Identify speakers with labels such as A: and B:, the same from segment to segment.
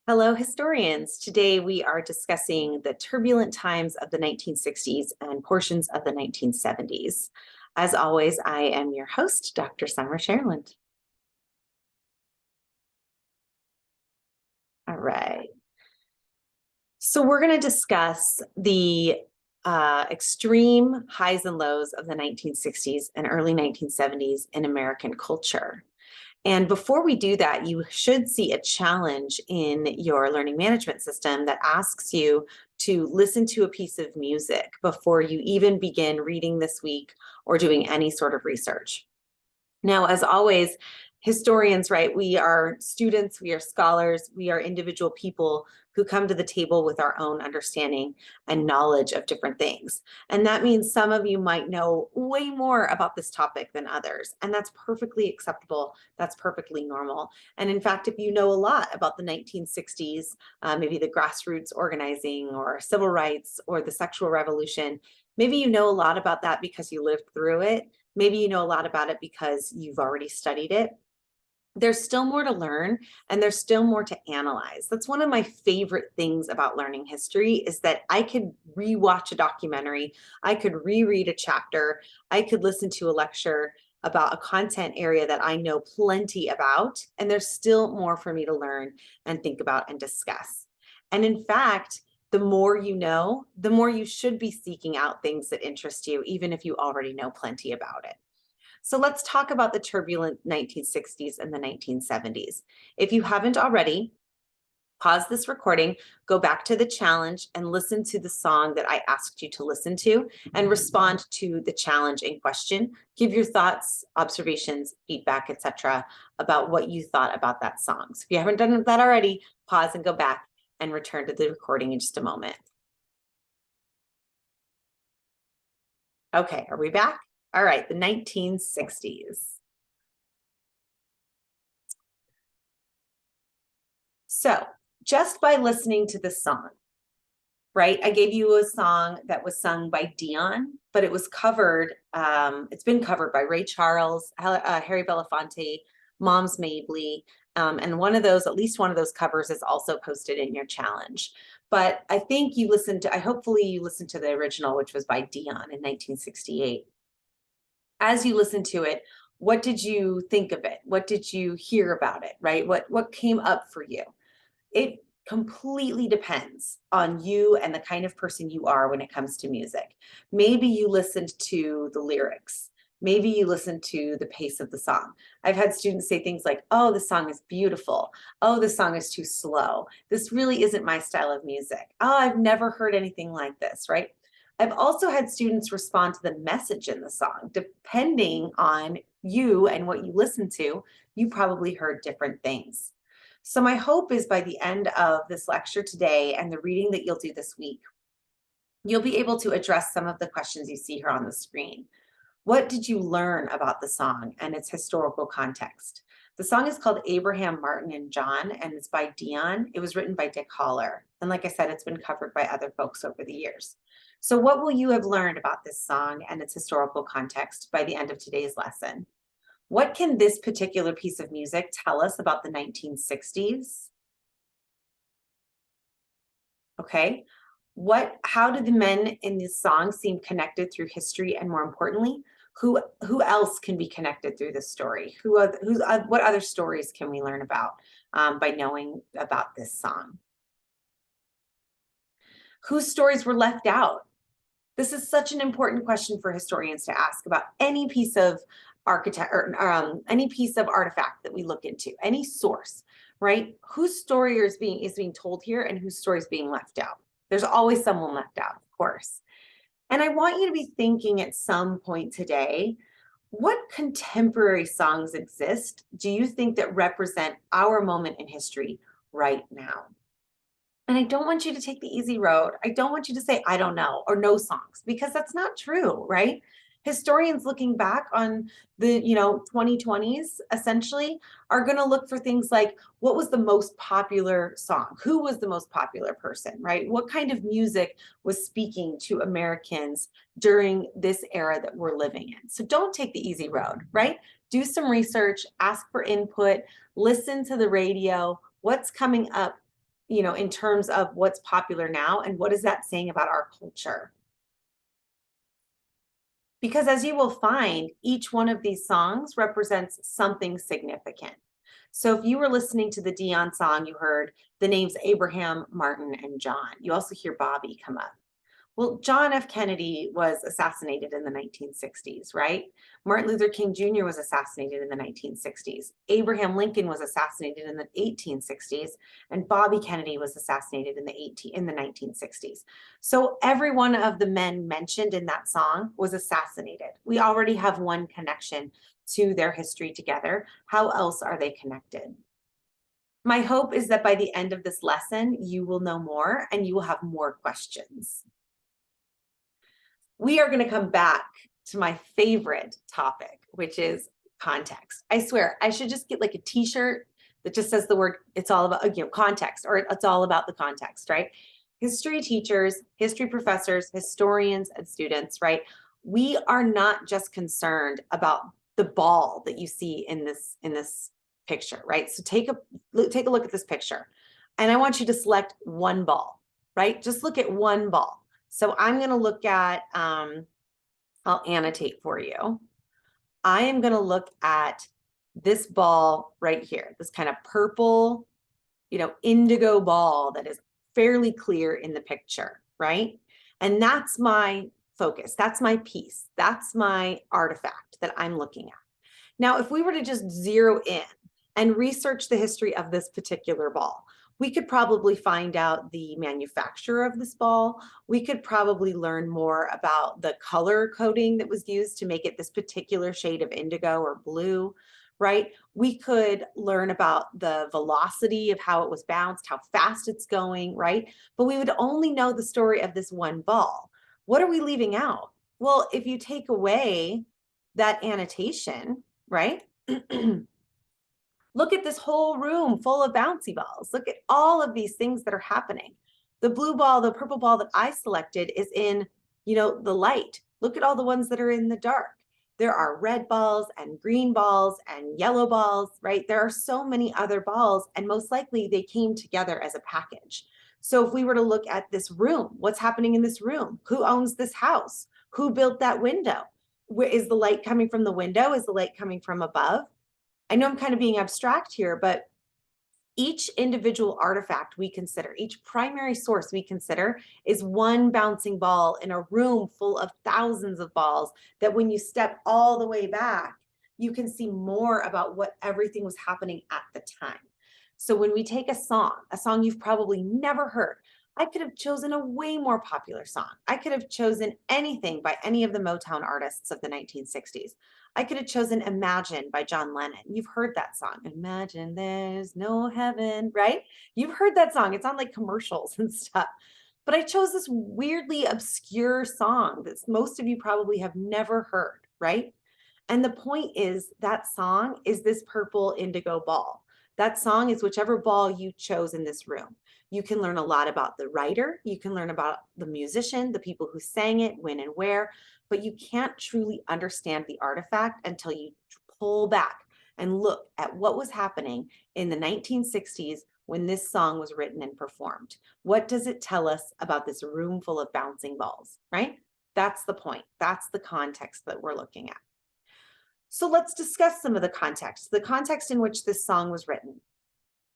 A: Hello, historians. Today we are discussing the turbulent times of the 1960s and portions of the 1970s. As always, I am your host, Dr. Summer Cherland. All right. So we're going to discuss the extreme highs and lows of the 1960s and early 1970s in American culture. And before we do that, you should see a challenge in your learning management system that asks you to listen to a piece of music before you even begin reading this week or doing any sort of research. Now, as always, historians, right? We are students, we are scholars, we are individual people who come to the table with our own understanding and knowledge of different things. And that means some of you might know way more about this topic than others. And that's perfectly acceptable. That's perfectly normal. And in fact, if you know a lot about the 1960s, maybe the grassroots organizing or civil rights or the sexual revolution, maybe you know a lot about that because you lived through it. Maybe you know a lot about it because you've already studied it. There's still more to learn and there's still more to analyze. That's one of my favorite things about learning history is that I could rewatch a documentary, I could reread a chapter, I could listen to a lecture about a content area that I know plenty about, and there's still more for me to learn and think about and discuss. And in fact, the more you know, the more you should be seeking out things that interest you, even if you already know plenty about it. So let's talk about the turbulent 1960s and the 1970s. If you haven't already, pause this recording, go back to the challenge and listen to the song that I asked you to listen to and respond to the challenge in question. Give your thoughts, observations, feedback, etc. about what you thought about that song. So if you haven't done that already, pause and go back and return to the recording in just a moment. Okay, are we back? All right, the 1960s. So just by listening to the song, right? I gave you a song that was sung by Dion, but it was covered, it's been covered by Ray Charles, Harry Belafonte, Moms Mabley, and one of those, at least one of those covers is also posted in your challenge. But I think you listened to, hopefully you listened to the original, which was by Dion in 1968. As you listen to it, what did you think of it? What did you hear about it, right? What came up for you? It completely depends on you and the kind of person you are when it comes to music. Maybe you listened to the lyrics. Maybe you listened to the pace of the song. I've had students say things like, oh, the song is beautiful. Oh, the song is too slow. This really isn't my style of music. Oh, I've never heard anything like this, right? I've also had students respond to the message in the song. Depending on you and what you listen to, you probably heard different things. So my hope is by the end of this lecture today and the reading that you'll do this week, you'll be able to address some of the questions you see here on the screen. What did you learn about the song and its historical context? The song is called Abraham, Martin, and John, and it's by Dion. It was written by Dick Haller. And like I said, it's been covered by other folks over the years. So what will you have learned about this song and its historical context by the end of today's lesson? What can this particular piece of music tell us about the 1960s? Okay, how do the men in this song seem connected through history, and more importantly, who else can be connected through this story? What other stories can we learn about by knowing about this song? Whose stories were left out? This is such an important question for historians to ask about any piece of architect or any piece of artifact that we look into, any source, right? Whose story is being told here and whose story is being left out? There's always someone left out, of course. And I want you to be thinking at some point today, what contemporary songs exist do you think that represent our moment in history right now? And I don't want you to take the easy road. I don't want you to say, I don't know, or no songs, because that's not true, right? Historians looking back on the 2020s essentially are going to look for things like, what was the most popular song? Who was the most popular person, right? What kind of music was speaking to Americans during this era that we're living in? So don't take the easy road, right? Do some research, ask for input, listen to the radio, what's coming up you know, in terms of what's popular now and what is that saying about our culture? Because as you will find, each one of these songs represents something significant. So if you were listening to the Dion song, you heard the names Abraham, Martin, and John. You also hear Bobby come up. Well, John F. Kennedy was assassinated in the 1960s, right? Martin Luther King Jr. was assassinated in the 1960s. Abraham Lincoln was assassinated in the 1860s, and Bobby Kennedy was assassinated in the 1960s. So every one of the men mentioned in that song was assassinated. We already have one connection to their history together. How else are they connected? My hope is that by the end of this lesson, you will know more and you will have more questions. We are going to come back to my favorite topic, which is context. I swear, I should just get like a t-shirt that just says the word, it's all about, you know, context, or it's all about the context, right? History teachers, history professors, historians, and students, right? We are not just concerned about the ball that you see in this picture, right? So take a look at this picture, and I want you to select one ball, right? Just look at one ball. So I'm going to look at, I'll annotate for you. I am going to look at this ball right here, this kind of purple, you know, indigo ball that is fairly clear in the picture, right? And that's my focus. That's my piece. That's my artifact that I'm looking at. Now, if we were to just zero in and research the history of this particular ball, we could probably find out the manufacturer of this ball. We could probably learn more about the color coding that was used to make it this particular shade of indigo or blue, right? We could learn about the velocity of how it was bounced, how fast it's going, right? But we would only know the story of this one ball. What are we leaving out? Well, if you take away that annotation, right? Look at this whole room full of bouncy balls. Look at all of these things that are happening. The blue ball, the purple ball that I selected is in, you know, the light. Look at all the ones that are in the dark. There are red balls and green balls and yellow balls, right? There are so many other balls, and most likely they came together as a package. So if we were to look at this room, what's happening in this room? Who owns this house? Who built that window? Where is the light coming from the window? Is the light coming from above? I know I'm kind of being abstract here, but each individual artifact we consider, each primary source we consider, is one bouncing ball in a room full of thousands of balls that when you step all the way back, you can see more about what everything was happening at the time. So when we take a song you've probably never heard, I could have chosen a way more popular song. I could have chosen anything by any of the Motown artists of the 1960s. I could have chosen Imagine by John Lennon. You've heard that song. Imagine there's no heaven, right? You've heard that song. It's on like commercials and stuff. But I chose this weirdly obscure song that most of you probably have never heard, right? And the point is that song is this purple indigo ball. That song is whichever ball you chose in this room. You can learn a lot about the writer. You can learn about the musician, the people who sang it, when and where, but you can't truly understand the artifact until you pull back and look at what was happening in the 1960s when this song was written and performed. What does it tell us about this room full of bouncing balls, right? That's the point. That's the context that we're looking at. So let's discuss some of the context in which this song was written.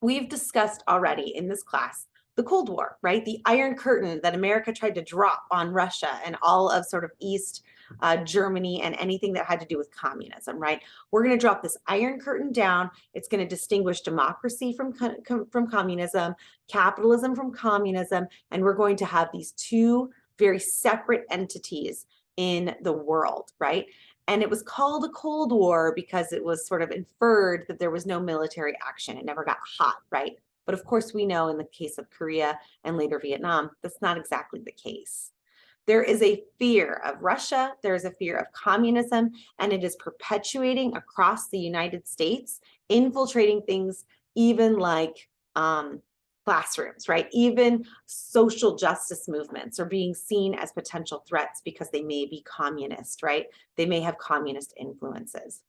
A: We've discussed already in this class the Cold War, right? The Iron Curtain that America tried to drop on Russia and all of sort of East Germany and anything that had to do with communism, right? We're going to drop this Iron Curtain down. It's going to distinguish democracy from communism, capitalism from communism, and we're going to have these two very separate entities in the world, right? And it was called a Cold War because it was sort of inferred that there was no military action. It never got hot, right? But of course, we know in the case of Korea and later Vietnam, that's not exactly the case. There is a fear of Russia, there is a fear of communism, and it is perpetuating across the United States, infiltrating things even like classrooms, right? Even social justice movements are being seen as potential threats because they may be communist, right? They may have communist influences.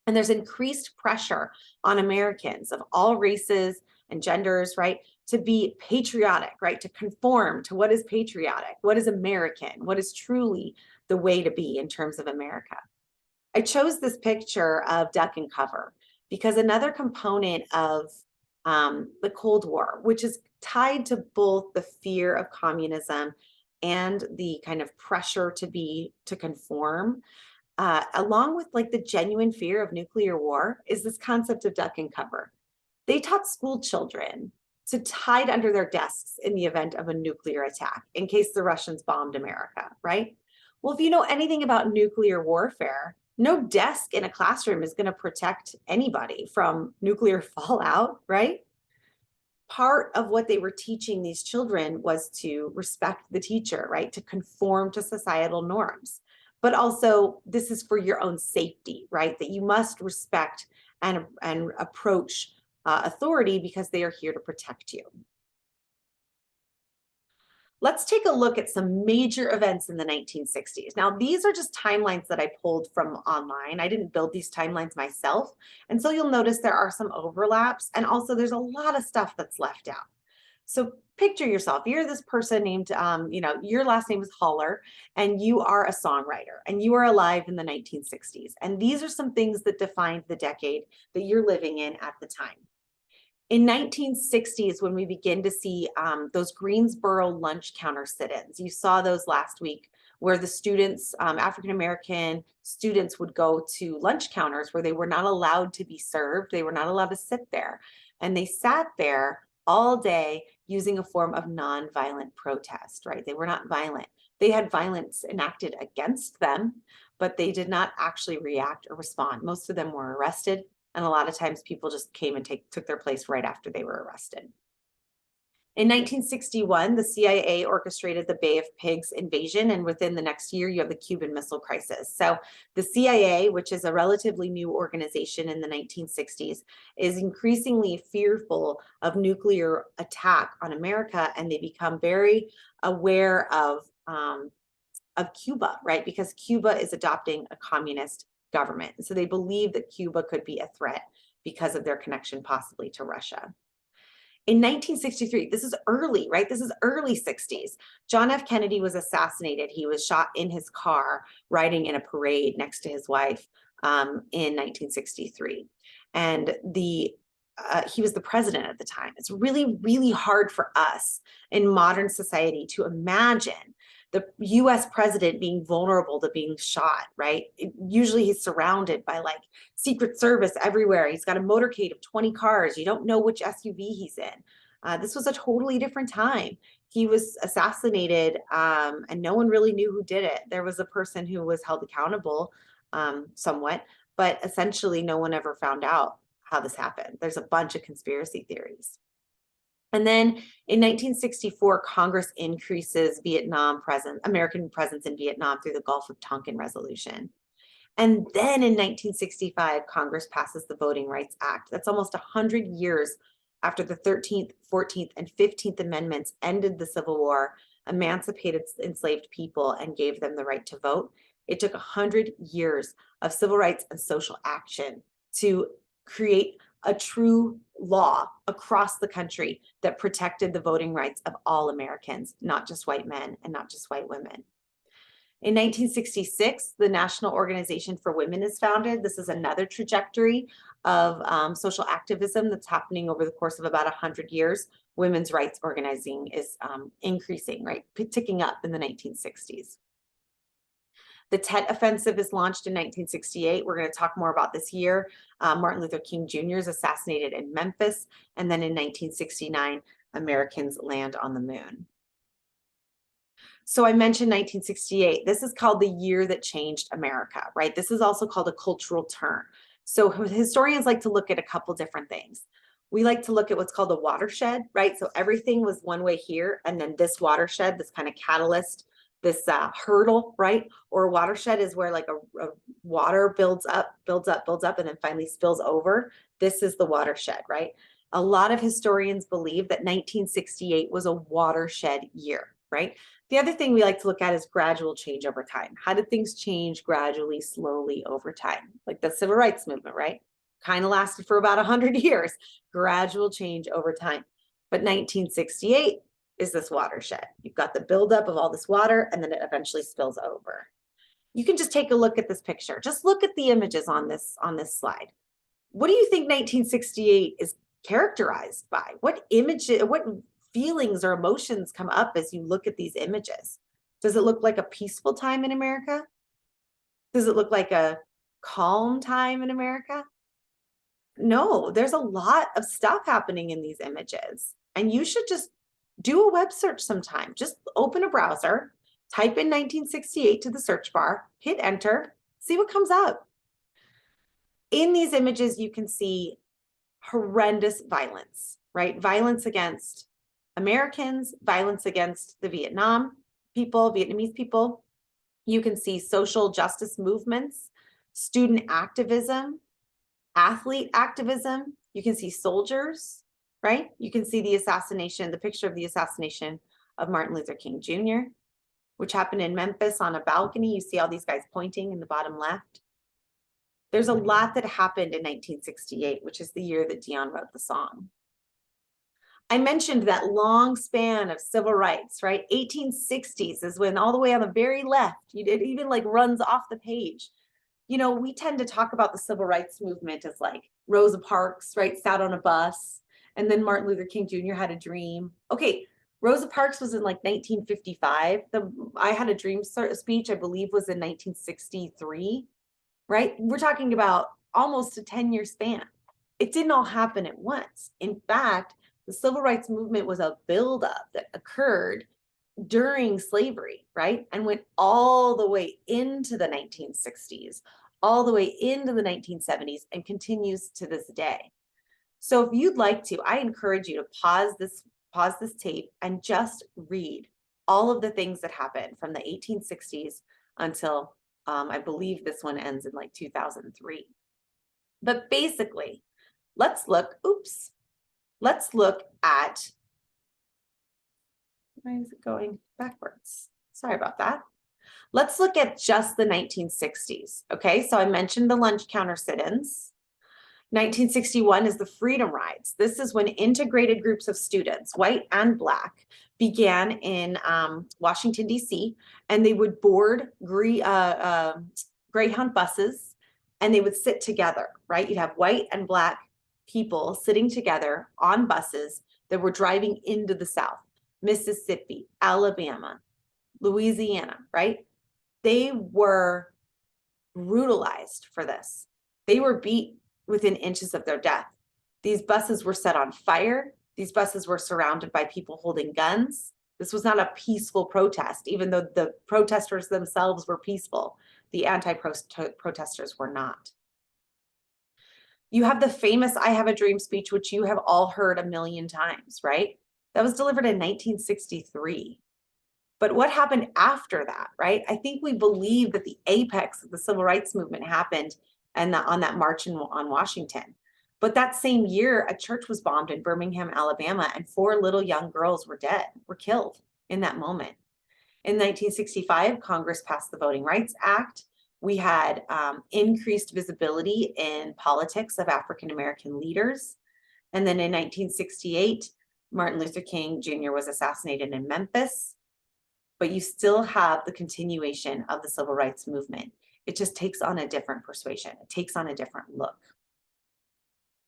A: And there's increased pressure on Americans of all races and genders, right? To be patriotic, right? To conform to what is patriotic, what is American, what is truly the way to be in terms of America. I chose this picture of duck and cover because another component of the Cold War, which is tied to both the fear of communism and the kind of pressure to conform, along with like the genuine fear of nuclear war, is this concept of duck and cover. They taught school children to hide under their desks in the event of a nuclear attack in case the Russians bombed America, right? Well, if you know anything about nuclear warfare, no desk in a classroom is going to protect anybody from nuclear fallout, right? Part of what they were teaching these children was to respect the teacher, right? To conform to societal norms. But also, this is for your own safety, right? That you must respect and approach authority because they are here to protect you. Let's take a look at some major events in the 1960s. Now, these are just timelines that I pulled from online. I didn't build these timelines myself. And so you'll notice there are some overlaps. And also there's a lot of stuff that's left out. So picture yourself, you're this person named, your last name is Holler, and you are a songwriter, and you are alive in the 1960s. And these are some things that defined the decade that you're living in at the time. In 1960s, when we begin to see those Greensboro lunch counter sit-ins, you saw those last week where the students, African-American students, would go to lunch counters where they were not allowed to be served. They were not allowed to sit there. And they sat there all day using a form of nonviolent protest, right? They were not violent. They had violence enacted against them, but they did not actually react or respond. Most of them were arrested. And a lot of times people just came and took their place right after they were arrested. In 1961, the CIA orchestrated the Bay of Pigs invasion, and within the next year, you have the Cuban Missile Crisis. So the CIA, which is a relatively new organization in the 1960s, is increasingly fearful of nuclear attack on America, and they become very aware of Cuba, right? Because Cuba is adopting a communist government. So they believe that Cuba could be a threat because of their connection possibly to Russia. In 1963, this is early, right? This is early 60s. John F. Kennedy was assassinated. He was shot in his car riding in a parade next to his wife in 1963. And he was the president at the time. It's really, really hard for us in modern society to imagine the US president being vulnerable to being shot, right? Usually he's surrounded by like Secret Service everywhere. He's got a motorcade of 20 cars. You don't know which SUV he's in. This was a totally different time. He was assassinated and no one really knew who did it. There was a person who was held accountable somewhat, but essentially no one ever found out how this happened. There's a bunch of conspiracy theories. And then in 1964, Congress increases American presence in Vietnam through the Gulf of Tonkin Resolution. And then in 1965, Congress passes the Voting Rights Act. That's almost 100 years after the 13th, 14th, and 15th Amendments ended the Civil War, emancipated enslaved people, and gave them the right to vote. It took 100 years of civil rights and social action to create a true law across the country that protected the voting rights of all Americans, not just white men and not just white women. In 1966, the National Organization for Women is founded. This is another trajectory of social activism that's happening over the course of about 100 years. Women's rights organizing is increasing, right, ticking up in the 1960s. The Tet Offensive is launched in 1968. We're going to talk more about this year. Martin Luther King Jr. is assassinated in Memphis. And then in 1969, Americans land on the moon. So I mentioned 1968. This is called the year that changed America, right? This is also called a cultural turn. So historians like to look at a couple different things. We like to look at what's called a watershed, right? So everything was one way here. And then this watershed, this kind of catalyst, this hurdle, right? Or a watershed is where like a water builds up, and then finally spills over. This is the watershed, right? A lot of historians believe that 1968 was a watershed year, right? The other thing we like to look at is gradual change over time. How did things change gradually, slowly over time? Like the civil rights movement, right? kind of lasted for about 100 years, gradual change over time. But 1968 is this watershed. You've got the buildup of all this water, and then it eventually spills over. You can just take a look at this picture. Just look at the images on this slide. What do you think 1968 is characterized by? What images, what feelings or emotions come up as you look at these images? Does it look like a peaceful time in America? Does it look like a calm time in America? No, there's a lot of stuff happening in these images. And you should just do a web search sometime. Just open a browser, type in 1968 to the search bar, hit enter, see what comes up. In these images, you can see horrendous violence, right? Violence against Americans, violence against the Vietnamese people. You can see social justice movements, student activism, athlete activism. You can see soldiers, right? You can see the assassination, the picture of the assassination of Martin Luther King Jr., which happened in Memphis on a balcony. You see all these guys pointing in the bottom left. There's a lot that happened in 1968, which is the year that Dion wrote the song. I mentioned that long span of civil rights, right? 1860s is when all the way on the very left, it even like runs off the page. You know, we tend to talk about the civil rights movement as like Rosa Parks, right? Sat on a bus, and then Martin Luther King Jr. had a dream. Okay, Rosa Parks was in like 1955. The I Had a Dream speech, I believe, was in 1963, right? We're talking about almost a 10-year span. It didn't all happen at once. In fact, the civil rights movement was a buildup that occurred during slavery, right? And went all the way into the 1960s, all the way into the 1970s, and continues to this day. So if you'd like to, I encourage you to pause this tape and just read all of the things that happened from the 1860s until I believe this one ends in like 2003. But basically, let's look at, why is it going backwards? Sorry about that. Let's look at just the 1960s. Okay, so I mentioned the lunch counter sit-ins. 1961 is the Freedom Rides. This is when integrated groups of students, white and black, began in Washington, D.C., and they would board Greyhound buses, and they would sit together, right? You'd have white and black people sitting together on buses that were driving into the South, Mississippi, Alabama, Louisiana, right? They were brutalized for this. They were beat within inches of their death. These buses were set on fire. These buses were surrounded by people holding guns. This was not a peaceful protest, even though the protesters themselves were peaceful. The anti-protesters were not. You have the famous I Have a Dream speech, which you have all heard a million times, right? That was delivered in 1963. But what happened after that, right? I think we believe that the apex of the civil rights movement happened and on that march on Washington. But that same year, a church was bombed in Birmingham, Alabama, and 4 little young girls were killed in that moment. In 1965, Congress passed the Voting Rights Act. We had increased visibility in politics of African-American leaders. And then in 1968, Martin Luther King Jr. was assassinated in Memphis. But you still have the continuation of the civil rights movement. It just takes on a different persuasion. It takes on a different look.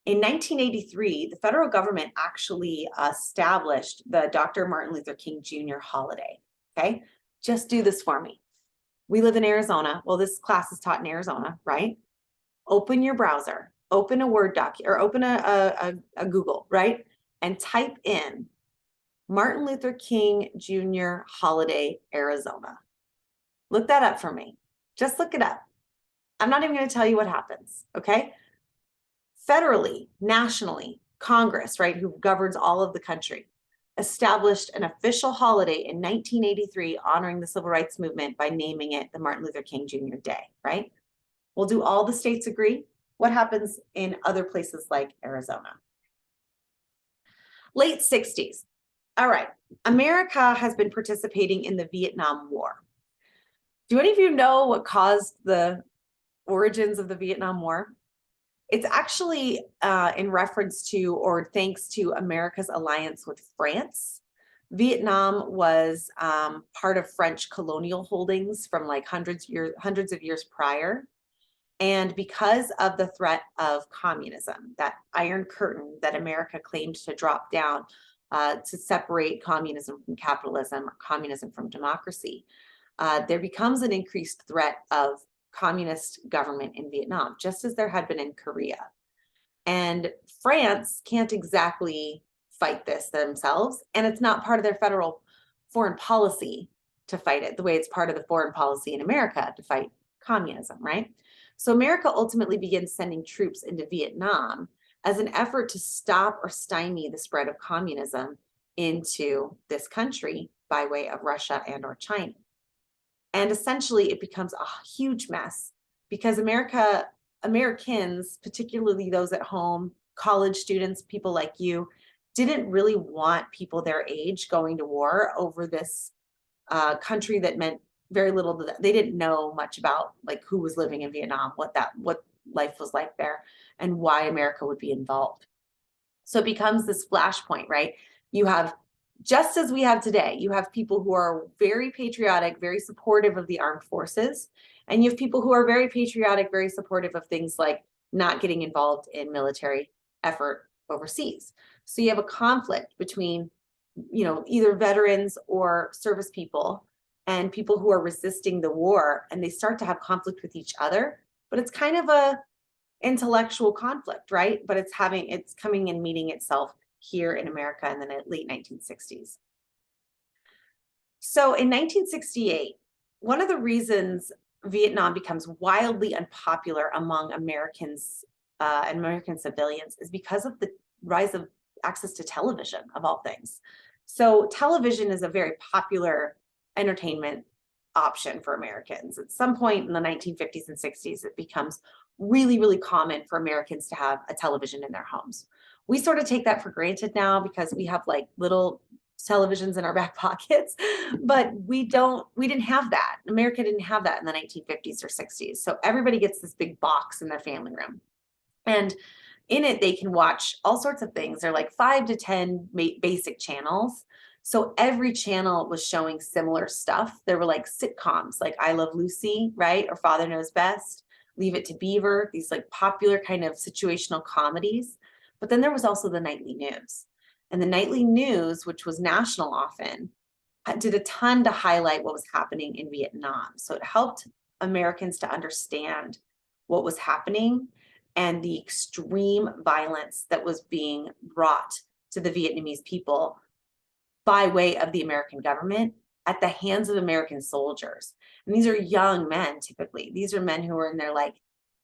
A: In 1983, the federal government actually established the Dr. Martin Luther King Jr. holiday, okay? Just do this for me. We live in Arizona. Well, this class is taught in Arizona, right? Open your browser, open a Word doc, or open a Google, right? And type in Martin Luther King Jr. holiday, Arizona. Look that up for me. Just look it up. I'm not even going to tell you what happens, okay? Federally, nationally, Congress, right, who governs all of the country, established an official holiday in 1983 honoring the civil rights movement by naming it the Martin Luther King Jr. Day, right? Well, do all the states agree? What happens in other places like Arizona? Late 60s. All right, America has been participating in the Vietnam War. Do any of you know what caused the origins of the Vietnam War? It's actually in reference to or thanks to America's alliance with France. Vietnam was part of French colonial holdings from like hundreds of years prior. And because of the threat of communism, that iron curtain that America claimed to drop down to separate communism from capitalism or communism from democracy, there becomes an increased threat of communist government in Vietnam, just as there had been in Korea. And France can't exactly fight this themselves, and it's not part of their federal foreign policy to fight it the way it's part of the foreign policy in America to fight communism, right? So America ultimately begins sending troops into Vietnam as an effort to stop or stymie the spread of communism into this country by way of Russia and or China. And essentially it becomes a huge mess because Americans, particularly those at home, college students, people like you, didn't really want people their age going to war over this country that meant very little to them. They didn't know much about like who was living in Vietnam, what life was like there, and why America would be involved. So it becomes this flashpoint, right? You have, just as we have today, you have people who are very patriotic, very supportive of the armed forces, and you have people who are very patriotic, very supportive of things like not getting involved in military effort overseas. So you have a conflict between, either veterans or service people and people who are resisting the war, and they start to have conflict with each other. But it's kind of a intellectual conflict, right? But it's coming and meeting itself here in America in the late 1960s. So in 1968, one of the reasons Vietnam becomes wildly unpopular among Americans and American civilians is because of the rise of access to television, of all things. So television is a very popular entertainment option for Americans. At some point in the 1950s and 60s, it becomes really, really common for Americans to have a television in their homes. We sort of take that for granted now because we have like little televisions in our back pockets, but we didn't have that. America didn't have that in the 1950s or 60s. So everybody gets this big box in their family room. And in it, they can watch all sorts of things. They're like 5 to 10 basic channels. So every channel was showing similar stuff. There were like sitcoms like I Love Lucy, right? Or Father Knows Best, Leave It to Beaver, these like popular kind of situational comedies. But then there was also the nightly news. And the nightly news, which was national often, did a ton to highlight what was happening in Vietnam. So it helped Americans to understand what was happening and the extreme violence that was being brought to the Vietnamese people by way of the American government at the hands of American soldiers. And these are young men, typically. These are men who are in their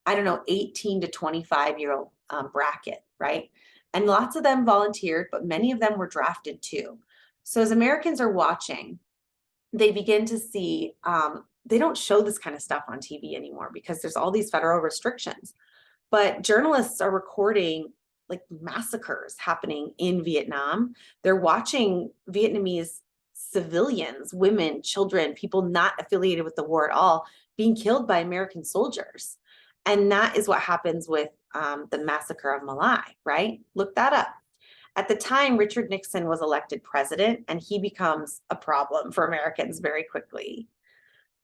A: 18 to 25-year-old bracket, right? And lots of them volunteered, but many of them were drafted too. So as Americans are watching, they begin to see, they don't show this kind of stuff on TV anymore because there's all these federal restrictions. But journalists are recording like massacres happening in Vietnam. They're watching Vietnamese civilians, women, children, people not affiliated with the war at all, being killed by American soldiers. And that is what happens with the massacre of My Lai, right? Look that up. At the time, Richard Nixon was elected president, and he becomes a problem for Americans very quickly.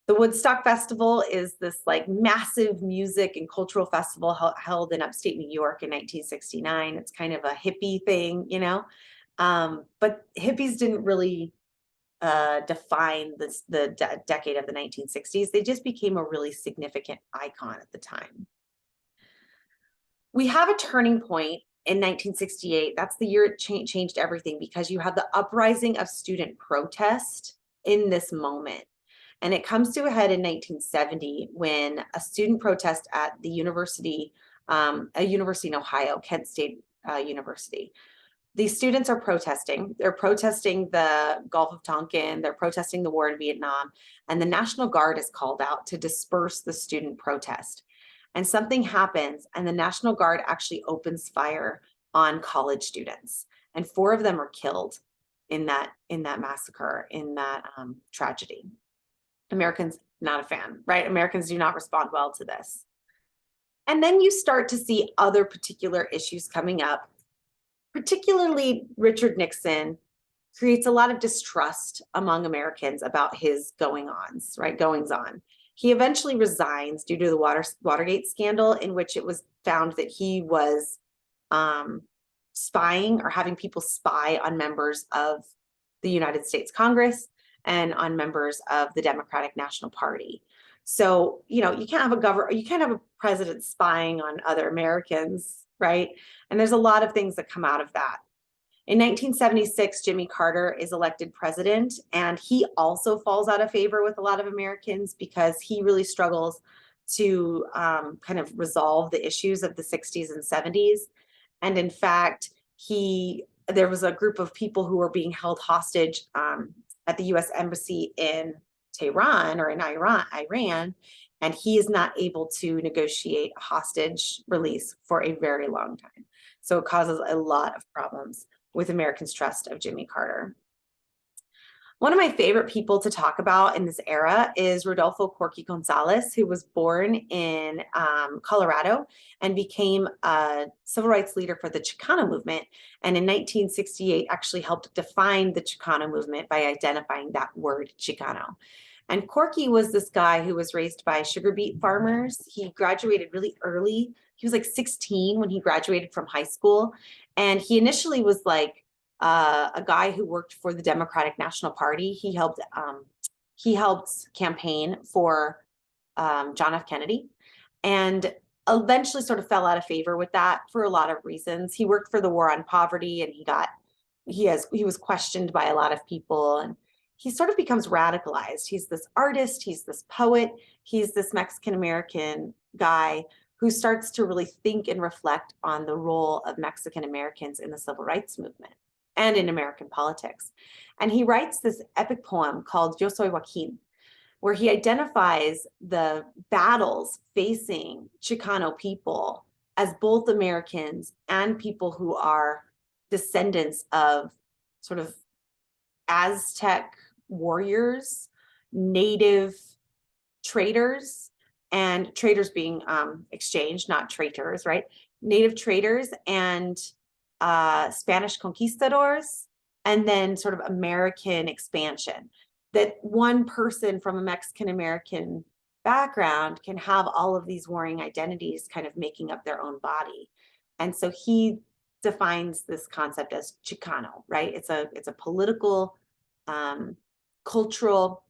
A: The Woodstock Festival is this like massive music and cultural festival held in upstate New York in 1969. It's kind of a hippie thing, but hippies didn't really define the decade of the 1960s. They just became a really significant icon at the time. We have a turning point in 1968. That's the year it changed everything because you have the uprising of student protest in this moment. And it comes to a head in 1970 when a student protest at the university, a university in Ohio, Kent State University. These students are protesting. They're protesting the Gulf of Tonkin. They're protesting the war in Vietnam. And the National Guard is called out to disperse the student protest. And something happens, and the National Guard actually opens fire on college students. And 4 of them are killed in that massacre, in that tragedy. Americans, not a fan, right? Americans do not respond well to this. And then you start to see other particular issues coming up, particularly Richard Nixon creates a lot of distrust among Americans about his goings-ons, right? Goings on. He eventually resigns due to the Watergate scandal, in which it was found that he was spying or having people spy on members of the United States Congress and on members of the Democratic National Party. So, you can't have you can't have a president spying on other Americans, right? And there's a lot of things that come out of that. In 1976, Jimmy Carter is elected president, and he also falls out of favor with a lot of Americans because he really struggles to kind of resolve the issues of the 60s and 70s. And in fact, there was a group of people who were being held hostage at the US Embassy in Tehran or in Iran, and he is not able to negotiate a hostage release for a very long time. So it causes a lot of problems with Americans' trust of Jimmy Carter. One of my favorite people to talk about in this era is Rodolfo Corky Gonzalez, who was born in Colorado and became a civil rights leader for the Chicano movement. And in 1968, actually helped define the Chicano movement by identifying that word Chicano. And Corky was this guy who was raised by sugar beet farmers. He graduated really early. He was like 16 when he graduated from high school. And he initially was like a guy who worked for the Democratic National Party. He helped campaign for John F. Kennedy, and eventually sort of fell out of favor with that for a lot of reasons. He worked for the War on Poverty, and he was questioned by a lot of people, and he sort of becomes radicalized. He's this artist, he's this poet, he's this Mexican-American guy who starts to really think and reflect on the role of Mexican Americans in the civil rights movement and in American politics. And he writes this epic poem called Yo Soy Joaquin, where he identifies the battles facing Chicano people as both Americans and people who are descendants of sort of Aztec warriors, native traders, and traders being exchanged, not traitors, right? Native traders and Spanish conquistadors, and then sort of American expansion. That one person from a Mexican-American background can have all of these warring identities kind of making up their own body. And so he defines this concept as Chicano, right? It's a political, cultural,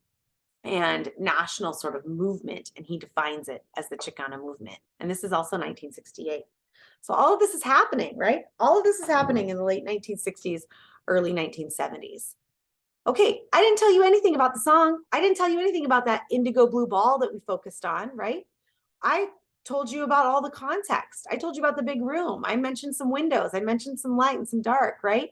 A: and national sort of movement, and he defines it as the Chicano movement. And this is also 1968. So all of this is happening, right? All of this is happening in the late 1960s, early 1970s. Okay, I didn't tell you anything about the song. I didn't tell you anything about that indigo blue ball that we focused on, right? I told you about all the context. I told you about the big room. I mentioned some windows. I mentioned some light and some dark, right?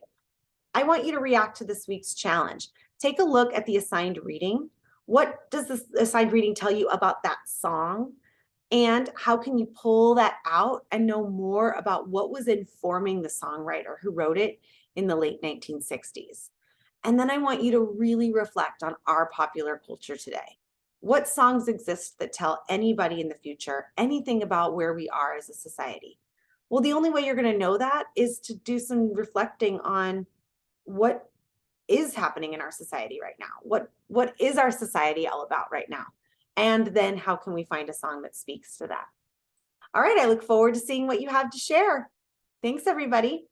A: I want you to react to this week's challenge. Take a look at the assigned reading. What does this assigned reading tell you about that song? And how can you pull that out and know more about what was informing the songwriter who wrote it in the late 1960s? And then I want you to really reflect on our popular culture today. What songs exist that tell anybody in the future anything about where we are as a society? Well, the only way you're going to know that is to do some reflecting on what is happening in our society right now. What is our society all about right now? And then how can we find a song that speaks to that? All right, I look forward to seeing what you have to share. Thanks, everybody.